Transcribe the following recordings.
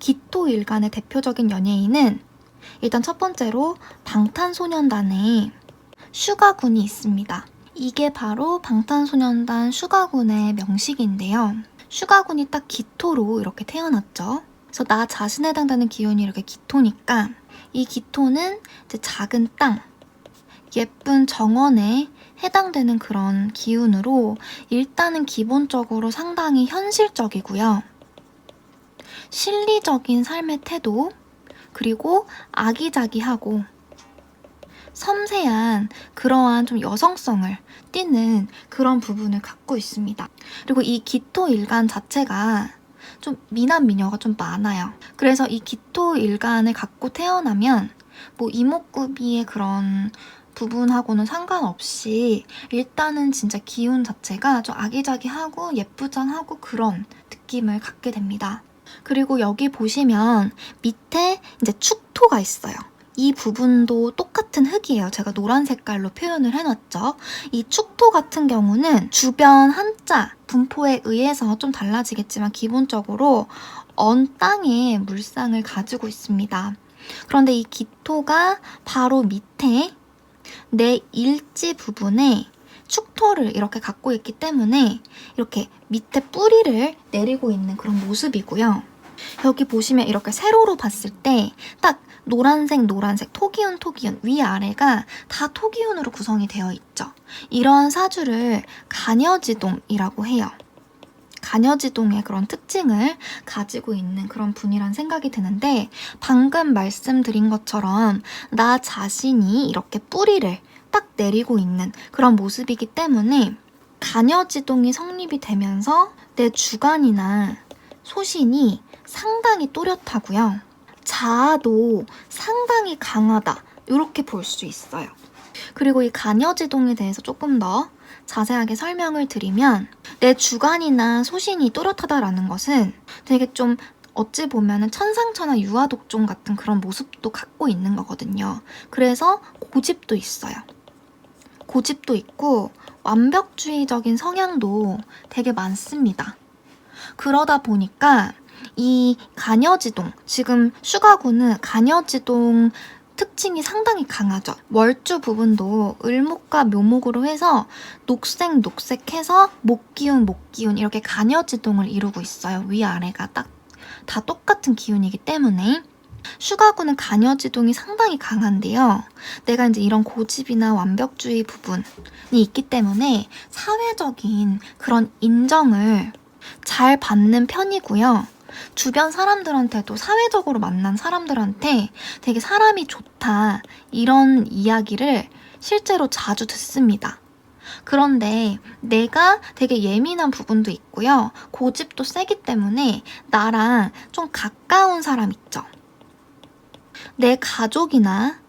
기토일간의 대표적인 연예인은 일단 첫 번째로 방탄소년단의 슈가군이 있습니다. 이게 바로 방탄소년단 슈가군의 명식인데요. 슈가군이 딱 기토로 이렇게 태어났죠. 그래서 나 자신에 해당되는 기운이 이렇게 기토니까 이 기토는 이제 작은 땅, 예쁜 정원에 해당되는 그런 기운으로 일단은 기본적으로 상당히 현실적이고요. 실리적인 삶의 태도, 그리고 아기자기하고 섬세한 그러한 좀 여성성을 띠는 그런 부분을 갖고 있습니다. 그리고 이 기토일간 자체가 좀 미남 미녀가 좀 많아요. 그래서 이 기토일간을 갖고 태어나면 뭐 이목구비의 그런 부분하고는 상관없이 일단은 진짜 기운 자체가 좀 아기자기하고 예쁘장하고 그런 느낌을 갖게 됩니다. 그리고 여기 보시면 밑에 이제 축토가 있어요. 이 부분도 똑같은 흙이에요. 제가 노란 색깔로 표현을 해놨죠. 이 축토 같은 경우는 주변 한자, 분포에 의해서 좀 달라지겠지만 기본적으로 언 땅의 물상을 가지고 있습니다. 그런데 이 기토가 바로 밑에 내 일지 부분에 축토를 이렇게 갖고 있기 때문에 이렇게 밑에 뿌리를 내리고 있는 그런 모습이고요. 여기 보시면 이렇게 세로로 봤을 때 딱 노란색, 토기운, 위아래가 다 토기운으로 구성이 되어 있죠. 이런 사주를 간여지동이라고 해요. 간여지동의 그런 특징을 가지고 있는 그런 분이란 생각이 드는데 방금 말씀드린 것처럼 나 자신이 이렇게 뿌리를 딱 내리고 있는 그런 모습이기 때문에 간여지동이 성립이 되면서 내 주관이나 소신이 상당히 또렷하고요. 자아도 상당히 강하다. 이렇게 볼 수 있어요. 그리고 이 간여지동에 대해서 조금 더 자세하게 설명을 드리면 내 주관이나 소신이 또렷하다라는 것은 되게 좀 어찌 보면 천상천하 유아독존 같은 그런 모습도 갖고 있는 거거든요. 그래서 고집도 있어요. 고집도 있고 완벽주의적인 성향도 되게 많습니다. 그러다 보니까 이 간여지동, 지금 슈가군은 간여지동 특징이 상당히 강하죠. 월주 부분도 을목과 묘목으로 해서 녹색해서 목기운 이렇게 간여지동을 이루고 있어요. 위아래가 딱 다 똑같은 기운이기 때문에 슈가군은 간여지동이 상당히 강한데요. 내가 이제 이런 고집이나 완벽주의 부분이 있기 때문에 사회적인 그런 인정을 잘 받는 편이고요. 주변 사람들한테도 사회적으로 만난 사람들한테 되게 사람이 좋다 이런 이야기를 실제로 자주 듣습니다. 그런데 내가 되게 예민한 부분도 있고요. 고집도 세기 때문에 나랑 좀 가까운 사람 있죠. 내 가족이나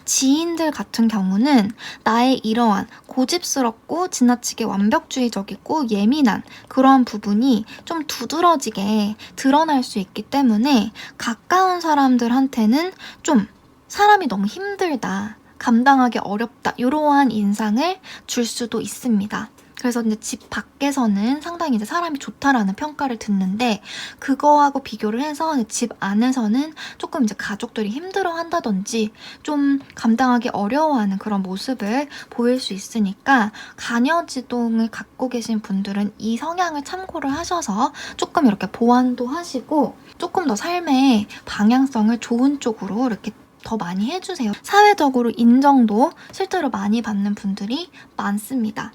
지인들 같은 경우는 나의 이러한 고집스럽고 지나치게 완벽주의적이고 예민한 그러한 부분이 좀 두드러지게 드러날 수 있기 때문에 가까운 사람들한테는 좀 사람이 너무 힘들다, 감당하기 어렵다 이러한 인상을 줄 수도 있습니다. 그래서 이제 집 밖에서는 상당히 이제 사람이 좋다라는 평가를 듣는데 그거하고 비교를 해서 집 안에서는 조금 이제 가족들이 힘들어한다든지 좀 감당하기 어려워하는 그런 모습을 보일 수 있으니까 간여지동을 갖고 계신 분들은 이 성향을 참고를 하셔서 조금 이렇게 보완도 하시고 조금 더 삶의 방향성을 좋은 쪽으로 이렇게 더 많이 해주세요. 사회적으로 인정도 실제로 많이 받는 분들이 많습니다.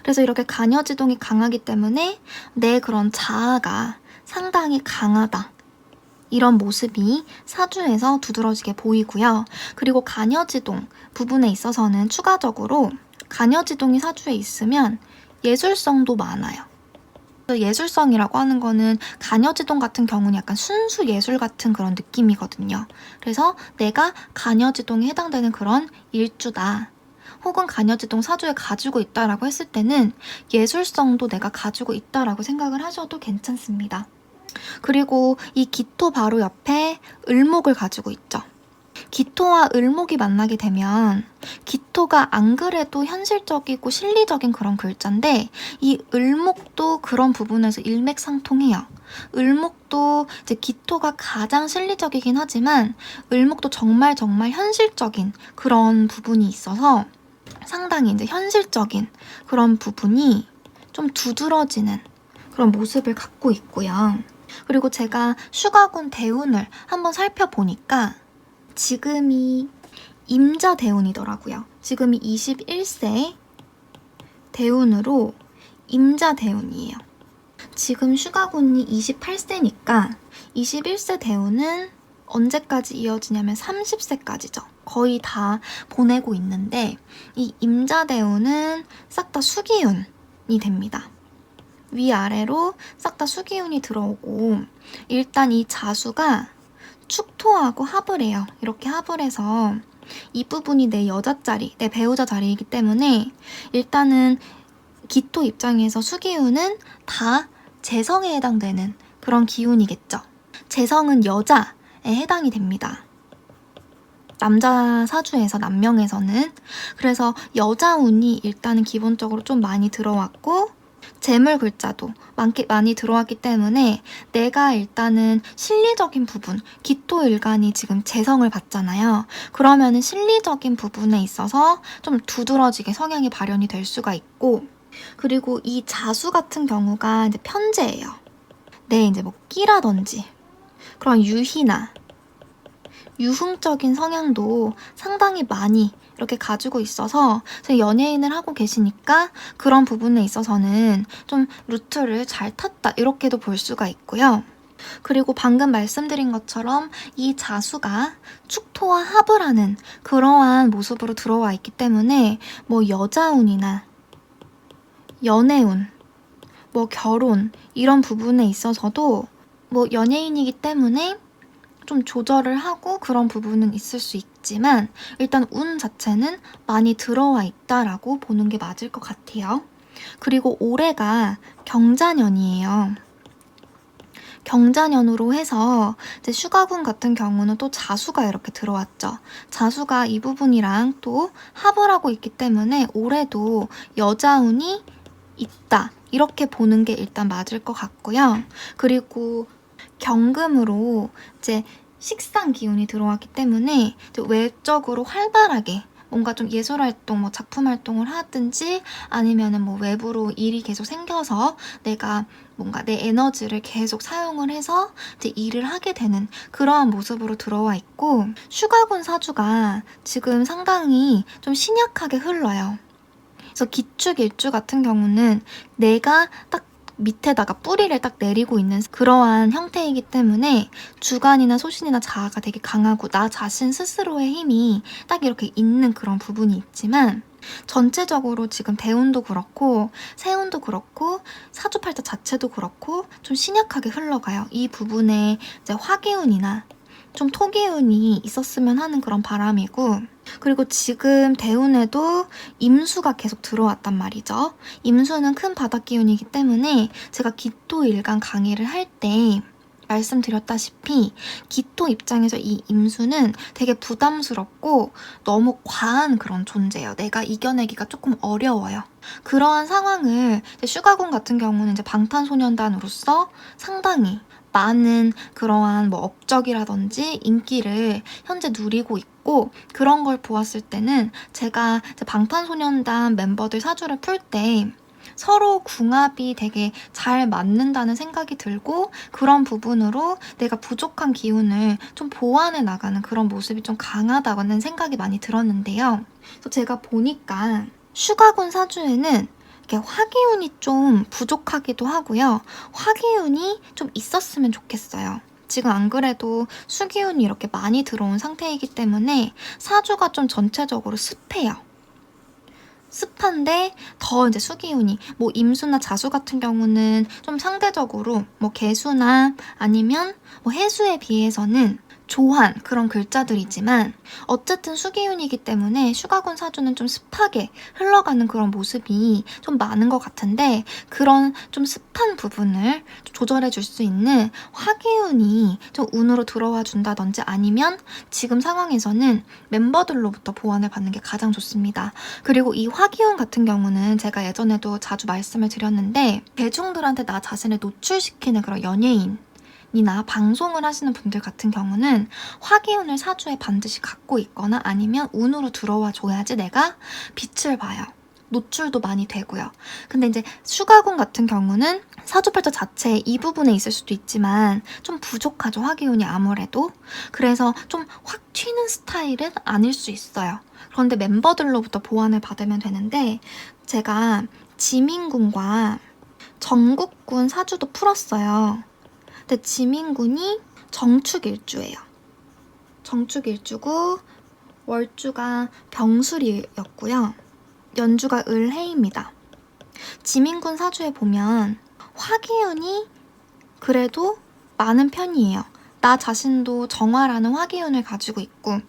그래서 이렇게 간여지동이 강하기 때문에 내 그런 자아가 상당히 강하다. 이런 모습이 사주에서 두드러지게 보이고요. 그리고 간여지동 부분에 있어서는 추가적으로 간여지동이 사주에 있으면 예술성도 많아요. 예술성이라고 하는 거는 간여지동 같은 경우는 약간 순수 예술 같은 그런 느낌이거든요. 그래서 내가 간여지동에 해당되는 그런 일주다. 혹은 간여지동 사주에 가지고 있다라고 했을 때는 예술성도 내가 가지고 있다라고 생각을 하셔도 괜찮습니다. 그리고 이 기토 바로 옆에 을목을 가지고 있죠. 기토와 을목이 만나게 되면 기토가 안 그래도 현실적이고 실리적인 그런 글자인데 이 을목도 그런 부분에서 일맥상통해요. 을목도 이제 기토가 가장 실리적이긴 하지만 을목도 정말 현실적인 그런 부분이 있어서 상당히 이제 현실적인 그런 부분이 좀 두드러지는 그런 모습을 갖고 있고요. 그리고 제가 슈가군 대운을 한번 살펴보니까 지금이 임자 대운이더라고요. 지금이 21세 대운으로 임자 대운이에요. 지금 슈가군이 28세니까 21세 대운은 언제까지 이어지냐면 30세까지죠. 거의 다 보내고 있는데 이 임자 대운은 싹 다 수기운이 됩니다. 위아래로 싹 다 수기운이 들어오고 일단 이 자수가 축토하고 합을 해요. 이렇게 합을 해서 이 부분이 내 여자 자리, 내 배우자 자리이기 때문에 일단은 기토 입장에서 수기운은 다 재성에 해당되는 그런 기운이겠죠. 재성은 여자에 해당이 됩니다. 남자 사주에서 남명에서는. 그래서 여자운이 일단은 기본적으로 좀 많이 들어왔고 재물 글자도 많이 들어왔기 때문에 내가 일단은 실리적인 부분, 기토일간이 지금 재성을 받잖아요. 그러면은 실리적인 부분에 있어서 좀 두드러지게 성향이 발현이 될 수가 있고, 그리고 이 자수 같은 경우가 이제 편재예요. 네, 이제 뭐 끼라든지 그런 유희나 유흥적인 성향도 상당히 많이 이렇게 가지고 있어서 연예인을 하고 계시니까 그런 부분에 있어서는 좀 루트를 잘 탔다 이렇게도 볼 수가 있고요. 그리고 방금 말씀드린 것처럼 이 자수가 축토와 합을 하는 그러한 모습으로 들어와 있기 때문에 뭐 여자운이나 연애운, 뭐 결혼 이런 부분에 있어서도 뭐 연예인이기 때문에 좀 조절을 하고 그런 부분은 있을 수 있지만 일단 운 자체는 많이 들어와 있다라고 보는 게 맞을 것 같아요. 그리고 올해가 경자년이에요. 경자년으로 해서 이제 슈가군 같은 경우는 또 자수가 이렇게 들어왔죠. 자수가 이 부분이랑 또 합을 하고 있기 때문에 올해도 여자운이 있다 이렇게 보는 게 일단 맞을 것 같고요. 그리고 경금으로 이제 식상 기운이 들어왔기 때문에 이제 외적으로 활발하게 뭔가 좀 예술활동, 뭐 작품활동을 하든지 아니면은 뭐 외부로 일이 계속 생겨서 내가 뭔가 내 에너지를 계속 사용을 해서 이제 일을 하게 되는 그러한 모습으로 들어와 있고, 슈가군 사주가 지금 상당히 좀 신약하게 흘러요. 그래서 기축 일주 같은 경우는 내가 딱 밑에다가 뿌리를 딱 내리고 있는 그러한 형태이기 때문에 주관이나 소신이나 자아가 되게 강하고 나 자신 스스로의 힘이 딱 이렇게 있는 그런 부분이 있지만, 전체적으로 지금 대운도 그렇고 세운도 그렇고 사주팔자 자체도 그렇고 좀 신약하게 흘러가요. 이 부분에 이제 화기운이나 좀 토기운이 있었으면 하는 그런 바람이고, 그리고 지금 대운에도 임수가 계속 들어왔단 말이죠. 임수는 큰 바닥 기운이기 때문에 제가 기토일간 강의를 할 때 말씀드렸다시피 기토 입장에서 이 임수는 되게 부담스럽고 너무 과한 그런 존재예요. 내가 이겨내기가 조금 어려워요. 그러한 상황을 이제 슈가군 같은 경우는 이제 방탄소년단으로서 상당히 많은 그러한 뭐 업적이라든지 인기를 현재 누리고 있고, 그런 걸 보았을 때는 제가 이제 방탄소년단 멤버들 사주를 풀 때 서로 궁합이 되게 잘 맞는다는 생각이 들고, 그런 부분으로 내가 부족한 기운을 좀 보완해 나가는 그런 모습이 좀 강하다는 생각이 많이 들었는데요. 그래서 제가 보니까 슈가군 사주에는 화기운이 좀 부족하기도 하고요. 화기운이 좀 있었으면 좋겠어요. 지금 안 그래도 수기운이 이렇게 많이 들어온 상태이기 때문에 사주가 좀 전체적으로 습해요. 습한데 더 이제 수기운이 뭐 임수나 자수 같은 경우는 좀 상대적으로 뭐 개수나 아니면 뭐 해수에 비해서는 조한 그런 글자들이지만 어쨌든 수기운이기 때문에 슈가군 사주는 좀 습하게 흘러가는 그런 모습이 좀 많은 것 같은데 그런 좀 습한 부분을 조절해 줄 수 있는 화기운이 좀 운으로 들어와 준다든지 아니면 지금 상황에서는 멤버들로부터 보완을 받는 게 가장 좋습니다. 그리고 이 화기운 같은 경우는 제가 예전에도 자주 말씀을 드렸는데 대중들한테 나 자신을 노출시키는 그런 연예인 이나 방송을 하시는 분들 같은 경우는 화기운을 사주에 반드시 갖고 있거나 아니면 운으로 들어와 줘야지 내가 빛을 봐요. 노출도 많이 되고요. 근데 이제 슈가군 같은 경우는 사주팔자 자체에 이 부분에 있을 수도 있지만 좀 부족하죠. 화기운이 아무래도. 그래서 좀 확 튀는 스타일은 아닐 수 있어요. 그런데 멤버들로부터 보완을 받으면 되는데 제가 지민군과 정국군 사주도 풀었어요. 근데 지민군이 정축일주예요. 정축일주고 월주가 병술이었고요. 연주가 을해입니다. 지민군 사주에 보면 화기운이 그래도 많은 편이에요. 나 자신도 정화라는 화기운을 가지고 있고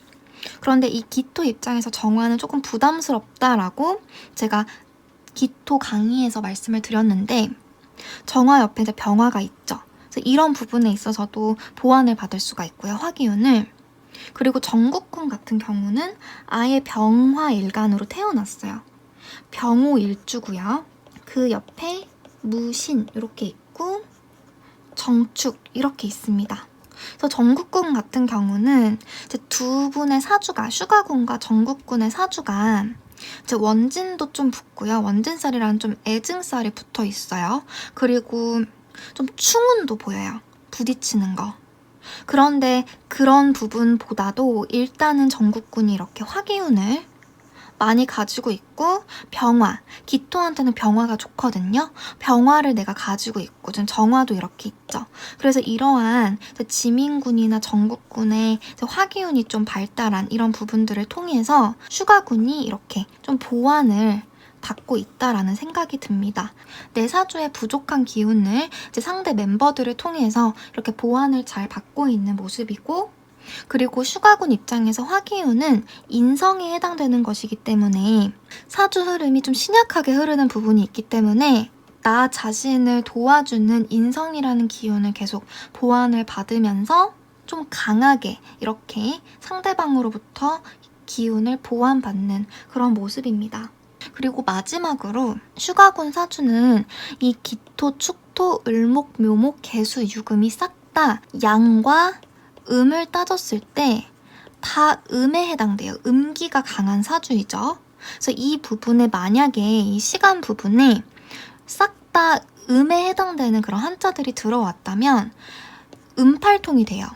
그런데 이 기토 입장에서 정화는 조금 부담스럽다라고 제가 기토 강의에서 말씀을 드렸는데 정화 옆에 이제 병화가 있죠. 그래서 이런 부분에 있어서도 보완을 받을 수가 있고요. 화기운을. 그리고 정국군 같은 경우는 아예 병화일간으로 태어났어요. 병호일주고요. 그 옆에 무신 이렇게 있고 정축 이렇게 있습니다. 그래서 정국군 같은 경우는 이제 두 분의 사주가 슈가군과 정국군의 사주가 이제 원진도 좀 붙고요. 원진살이라는 좀 애증살이 붙어 있어요. 그리고 좀 충운도 보여요. 부딪히는 거. 그런데 그런 부분보다도 일단은 정국군이 이렇게 화기운을 많이 가지고 있고 병화, 기토한테는 병화가 좋거든요. 병화를 내가 가지고 있고 좀 정화도 이렇게 있죠. 그래서 이러한 지민군이나 정국군의 화기운이 좀 발달한 이런 부분들을 통해서 슈가군이 이렇게 좀 보완을 받고 있다라는 생각이 듭니다. 내 사주에 부족한 기운을 이제 상대 멤버들을 통해서 이렇게 보완을 잘 받고 있는 모습이고 그리고 슈가군 입장에서 화기운은 인성에 해당되는 것이기 때문에 사주 흐름이 좀 신약하게 흐르는 부분이 있기 때문에 나 자신을 도와주는 인성이라는 기운을 계속 보완을 받으면서 좀 강하게 이렇게 상대방으로부터 기운을 보완받는 그런 모습입니다. 그리고 마지막으로 슈가군 사주는 이 기토, 축토, 을목, 묘목, 개수, 유금이 싹 다 양과 음을 따졌을 때 다 음에 해당돼요. 음기가 강한 사주이죠. 그래서 이 부분에 만약에 이 시간 부분에 싹 다 음에 해당되는 그런 한자들이 들어왔다면 음팔통이 돼요.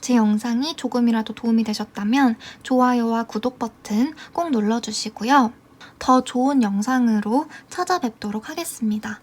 제 영상이 조금이라도 도움이 되셨다면 좋아요와 구독 버튼 꼭 눌러주시고요. 더 좋은 영상으로 찾아뵙도록 하겠습니다.